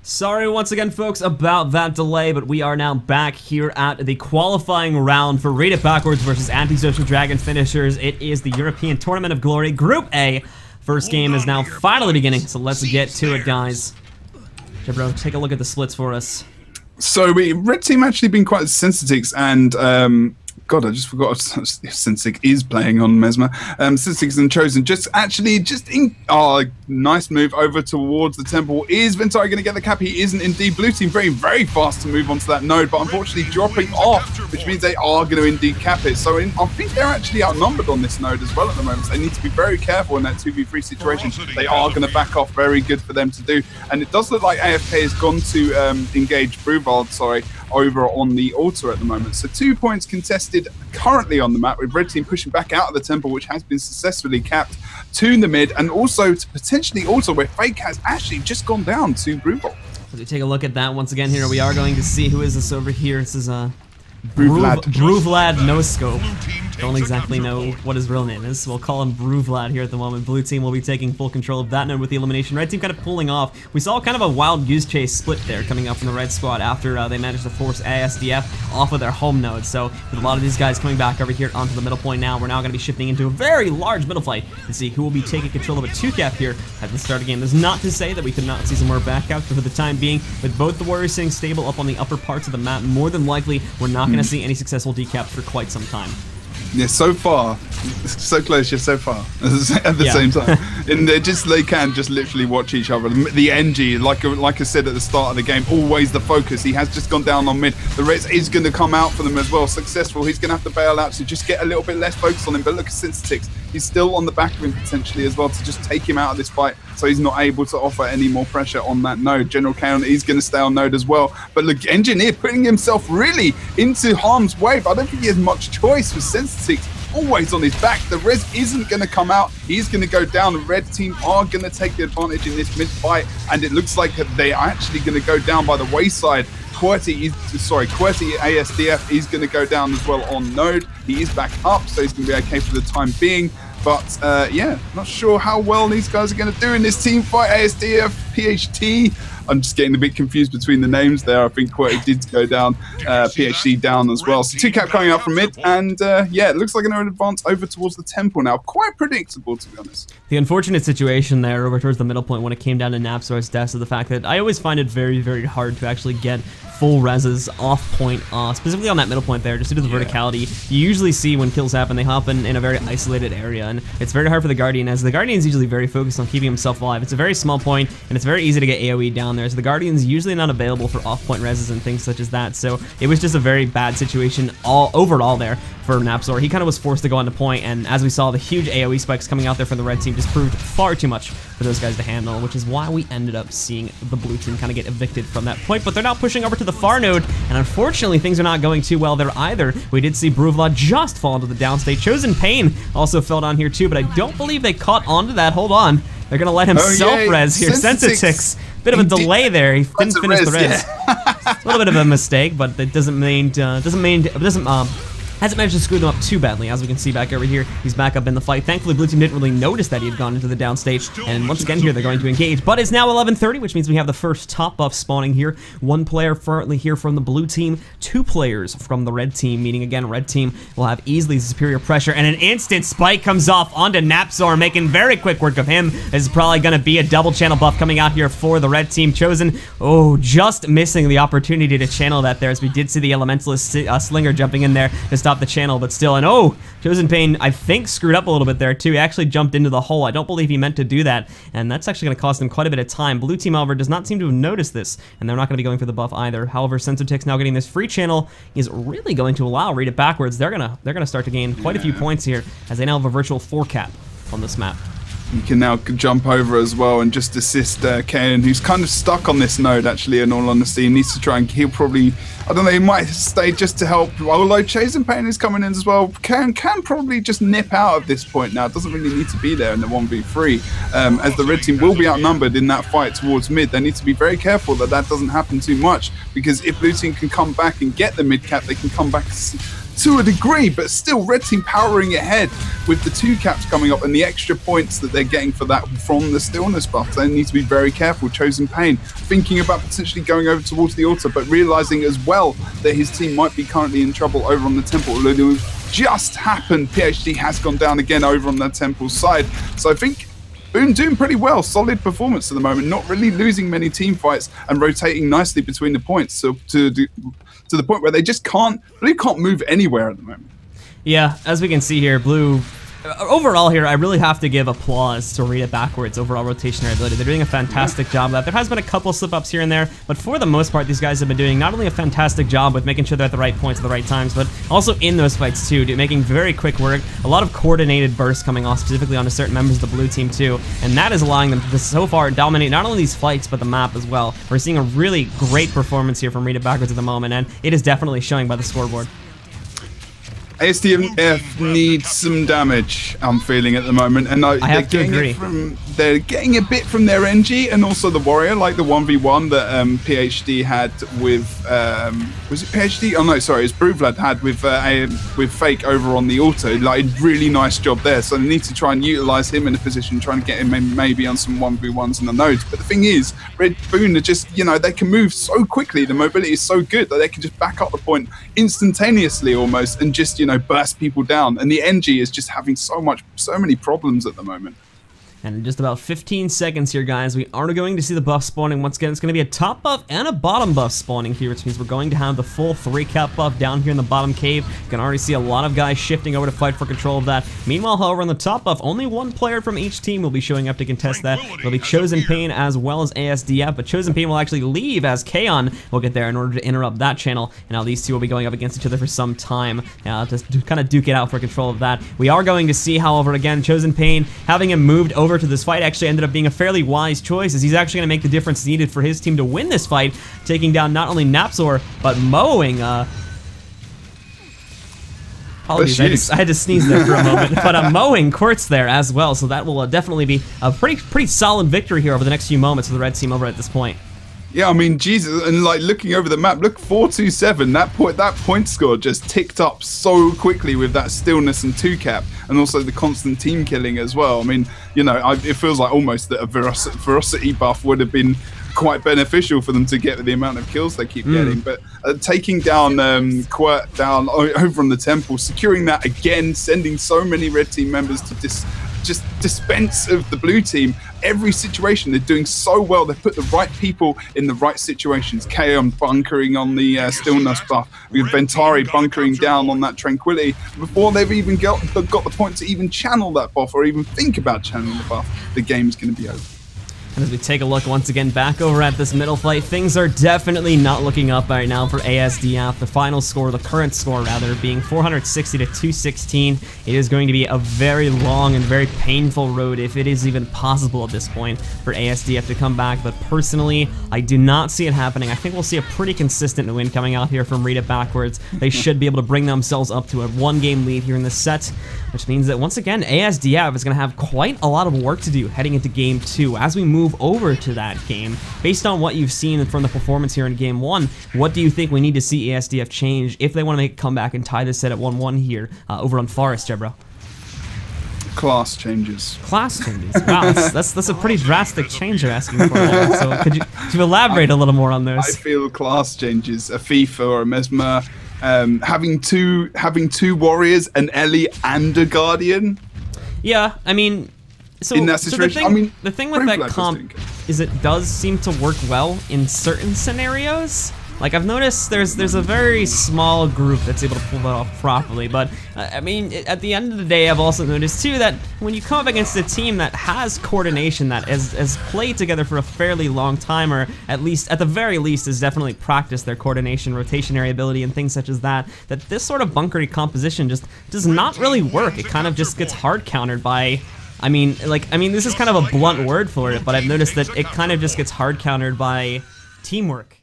Sorry once again, folks, about that delay, but we are now back here at the qualifying round for Read It Backwards versus Antisocial Dragon Finishers. It is the European Tournament of Glory, Group A. First game is now finally beginning, so let's get to it, guys. Bro, take a look at the splits for us. So red team actually been quite Sensotix and God, I just forgot if Sensotix is playing on Mesmer. Sensotix and Chosen nice move over towards the temple. Is Ventari going to get the cap? He isn't indeed. Blue team very fast to move onto that node, but unfortunately dropping off, which means they are going to indeed cap it. So I think they're actually outnumbered on this node as well at the moment. So they need to be very careful in that 2v3 situation. They are going to back off. Very good for them to do. And it does look like AFK has gone to engage Bruvald, over on the altar at the moment. So 2 points contested currently on the map, with red team pushing back out of the temple, which has been successfully capped to the mid, and also to potentially altar, where Fake has actually just gone down to Bruvald. As we take a look at that once again here, we are going to see who is this over here. This is Bruvlad no scope. Don't exactly know what his real name is. We'll call him Bruvlad here at the moment. Blue team will be taking full control of that node with the elimination. Red team kind of pulling off. We saw kind of a wild goose chase split there coming up from the red squad after they managed to force ASDF off of their home node. So with a lot of these guys coming back over here onto the middle point now, we're now going to be shifting into a very large middle fight to see who will be taking control of a 2-cap here at the start of the game. That's not to say that we could not see some more backouts, but for the time being, with both the warriors sitting stable up on the upper parts of the map, more than likely we're not going to see any successful decaps for quite some time. Yeah, so far, so close, yet so far at the same time. And they can just literally watch each other. The NG, like I said at the start of the game, always the focus. He has just gone down on mid. The Reds is going to come out for them as well. Successful. He's going to have to bail out to just get a little bit less focus on him. But look at Sensotix. He's still on the back of him potentially as well to just take him out of this fight, so he's not able to offer any more pressure on that node. General Kaon is going to stay on node as well. But look, Engineer putting himself really into harm's way. But I don't think he has much choice with Sensotix always on his back. The res isn't going to come out. He's going to go down. The red team are going to take the advantage in this mid fight, and it looks like they are actually going to go down by the wayside. QWERTY ASDF is going to go down as well on node. He is back up, so he's going to be okay for the time being. But yeah, not sure how well these guys are going to do in this team fight. ASDF, PHT. I'm just getting a bit confused between the names there. I think QWERTY did go down, PHT down as well. So 2-cap coming up from mid, and yeah, it looks like an advance over towards the temple now. Quite predictable, to be honest. The unfortunate situation there over towards the middle point when it came down to Napzor's death is the fact that I always find it very hard to actually get full reses off point, specifically on that middle point there, just due to the verticality. You usually see when kills happen, they happen in a very isolated area, and it's very hard for the Guardian, as the Guardian's usually very focused on keeping himself alive. It's a very small point, and it's very easy to get AoE down there, so the Guardian's usually not available for off-point reses and things such as that, so it was just a very bad situation overall there for Napzor. He kind of was forced to go on to point, and as we saw, the huge AoE spikes coming out there from the red team just proved far too much for those guys to handle, which is why we ended up seeing the blue team kind of get evicted from that point. But they're now pushing over to the far node, and unfortunately things are not going too well there either. We did see Bruvlad just fall into the downstate. Chosen Pain also fell down here too, but I don't believe they caught onto that. Hold on. They're going to let him self-res here. Sensotix. Bit of a delay there. He didn't finish the res. A little bit of a mistake, but it hasn't managed to screw them up too badly. As we can see back over here, he's back up in the fight. Thankfully, blue team didn't really notice that he had gone into the downstage, and once again here, they're going to engage. But it's now 11:30, which means we have the first top buff spawning here. 1 player currently here from the blue team, 2 players from the red team, meaning again, red team will have easily superior pressure, and an instant spike comes off onto Napzor, making very quick work of him. This is probably going to be a double channel buff coming out here for the red team. Chosen, just missing the opportunity to channel that there, as we did see the Elementalist Slinger jumping in there to stop the channel, but still, and Chosen Pain, I think, screwed up a little bit there too. He actually jumped into the hole. I don't believe he meant to do that, and that's actually going to cost him quite a bit of time. Blue team, however, does not seem to have noticed this, and they're not going to be going for the buff either. However, Sensotix now getting this free channel is really going to allow Read It Backwards. They're gonna start to gain quite a few points here, as they now have a virtual 4-cap on this map. You can now jump over as well and just assist Kaon, who's kind of stuck on this node, actually, in all honesty. He needs to try and he'll probably, I don't know, he might stay just to help. Although Chosen Pain is coming in as well. Kaon can probably just nip out of this point now. It doesn't really need to be there in the 1v3. As the red team will be outnumbered in that fight towards mid, they need to be very careful that that doesn't happen too much, because if blue team can come back and get the mid cap, they can come back to a degree, but still red team powering ahead with the 2 caps coming up and the extra points that they're getting for that from the stillness buff. They need to be very careful. Chosen Pain thinking about potentially going over towards the altar, but realizing as well that his team might be currently in trouble over on the temple. Although it just happened, PhD has gone down again over on the temple side. So I think BooN doing pretty well, solid performance at the moment, not really losing many team fights and rotating nicely between the points, so to the point where they just Blue can't move anywhere at the moment. Yeah, as we can see here, Blue, overall here, I really have to give applause to Read It Backwards' overall rotationary ability. They're doing a fantastic job of that. There has been a couple slip-ups here and there, but for the most part, these guys have been doing not only a fantastic job with making sure they're at the right points at the right times, but also in those fights too, making very quick work, a lot of coordinated bursts coming off, specifically onto certain members of the blue team too, and that is allowing them to so far dominate not only these fights, but the map as well. We're seeing a really great performance here from Read It Backwards at the moment, and it is definitely showing by the scoreboard. ASDF needs some damage, I'm feeling at the moment, and I have to agree. They're getting a bit from their NG and also the Warrior, like the 1v1 that PhD had with was it PhD? Oh no, sorry, it's Bruvlad had with Fake over on the auto. Like, really nice job there. So they need to try and utilize him in a position, trying to get him maybe on some 1v1s in the nodes. But the thing is, BooN are just, they can move so quickly. The mobility is so good that they can just back up the point instantaneously almost, and just burst people down. And the NG is just having so many problems at the moment. And in just about 15 seconds here, guys, we are going to see the buff spawning. Once again, it's going to be a top buff and a bottom buff spawning here, which means we're going to have the full 3-cap buff down here in the bottom cave. You can already see a lot of guys shifting over to fight for control of that. Meanwhile, however, on the top buff, only one player from each team will be showing up to contest that. It'll be Chosen Pain as well as ASDF, but Chosen Pain will actually leave as Kaon will get there in order to interrupt that channel. And now these two will be going up against each other for some time to kind of duke it out for control of that. We are going to see, however, again, Chosen Pain, having him moved over to this fight actually ended up being a fairly wise choice, as he's actually going to make the difference needed for his team to win this fight, taking down not only Napzor, but mowing apologies, I had to sneeze there for a moment, but mowing Quartz there as well, so that will definitely be a pretty solid victory here over the next few moments for the red team over at this point. Yeah, I mean, Jesus, and like looking over the map, look, 427, that point score just ticked up so quickly with that stillness and 2-cap, and also the constant team killing as well. I mean, it feels like almost that a ferocity buff would have been quite beneficial for them to get the amount of kills they keep getting. But taking down Quirt down over on the temple, securing that again, sending so many red team members to just dispense of the blue team. Every situation they're doing so well. They've put the right people in the right situations. Kaon bunkering on the stillness buff. We have Ventari bunkering down on that tranquility before they've even got the point to even channel that buff or even think about channeling the buff. The game's going to be over. And as we take a look once again back over at this middle fight, things are definitely not looking up right now for ASDF. The final score, the current score rather, being 460 to 216. It is going to be a very long and very painful road, if it is even possible at this point, for ASDF to come back. But personally, I do not see it happening. I think we'll see a pretty consistent win coming out here from Read It Backwards. They should be able to bring themselves up to a 1-game lead here in this set, which means that once again, ASDF is going to have quite a lot of work to do heading into Game 2. As we move over to that game, based on what you've seen from the performance here in Game 1, what do you think we need to see ASDF change if they want to make a comeback and tie this set at 1-1 here over on Forest, Jebro? Class changes. Class changes. Wow, that's a pretty drastic change you're asking for there. So could you elaborate a little more on those? I feel class changes. A FIFA or a Mesmer, having two warriors, an Ellie and a Guardian. Yeah, I mean, so in that situation, the thing with that comp is it does seem to work well in certain scenarios. Like, I've noticed there's a very small group that's able to pull that off properly, but I mean, at the end of the day, I've also noticed too that when you come up against a team that has coordination, that has played together for a fairly long time, or at the very least has definitely practiced their coordination, rotationary ability, and things such as that this sort of bunkery composition just does not really work. It kind of just gets hard countered by, I mean, this is kind of a blunt word for it, but I've noticed that it kind of just gets hard countered by teamwork.